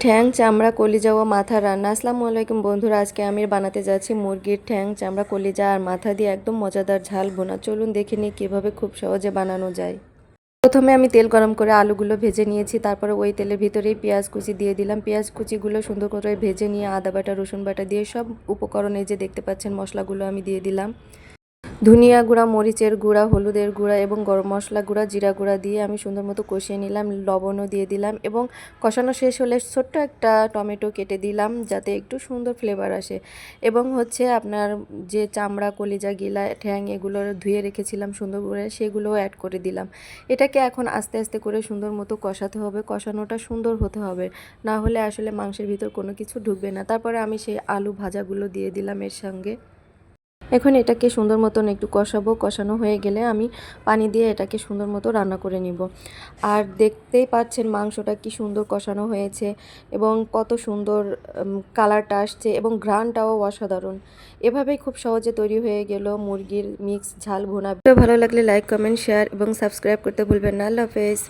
ঠ্যাং চামড়া কলিজা ও মাথা রান্না। আসসালামু আলাইকুম বন্ধুরা, আজকে আমি বানাতে যাচ্ছি মুরগির ঠ্যাং চামড়া কলিজা আর মাথা দিয়ে একদম মজাদার ঝাল ভুনা। চলুন দেখে নিই কীভাবে খুব সহজে বানানো যায়। প্রথমে আমি তেল গরম করে আলুগুলো ভেজে নিয়েছি, তারপরে ওই তেলের ভিতরেই পেঁয়াজ কুচি দিয়ে দিলাম। পেঁয়াজ কুচিগুলো সুন্দর করে ভেজে নিয়ে আদা বাটা রসুন বাটা দিয়ে সব উপকরণ, এই যে দেখতে পাচ্ছেন মশলাগুলো আমি দিয়ে দিলাম। ধনিয়া গুঁড়া, মরিচের গুঁড়া, হলুদের গুঁড়া এবং গরম মশলা গুঁড়া, জিরা গুঁড়া দিয়ে আমি সুন্দর মতো কষিয়ে নিলাম। লবণও দিয়ে দিলাম এবং কষানো শেষ হলে ছোট্ট একটা টমেটো কেটে দিলাম যাতে একটু সুন্দর ফ্লেভার আসে। এবং আপনার যে চামড়া কলিজা গিলা ঠ্যাং এগুলো ধুয়ে রেখেছিলাম সুন্দর করে, সেগুলোও অ্যাড করে দিলাম। এটাকে এখন আস্তে আস্তে করে সুন্দর মতো কষাতে হবে, কষানোটা সুন্দর হতে হবে, না হলে আসলে মাংসের ভিতর কোনো কিছু ঢুকবে না। তারপরে আমি সেই আলু ভাজাগুলো দিয়ে দিলাম এর সঙ্গে। এখন এটাকে সুন্দর মতন একটু কষাবো। কষানো হয়ে গেলে আমি পানি দিয়ে এটাকে সুন্দর মতো রান্না করে নিব। আর দেখতেই পাচ্ছেন মাংসটা কি সুন্দর কষানো হয়েছে এবং কত সুন্দর কালারটা আসছে এবং ঘ্রাণটাও অসাধারণ। এভাবেই খুব সহজে তৈরি হয়ে গেল মুরগির মিক্স ঝাল ভুনা। ভালো লাগলে লাইক, কমেন্ট, শেয়ার এবং সাবস্ক্রাইব করতে ভুলবেন না। আল্লাহ হাফেজ।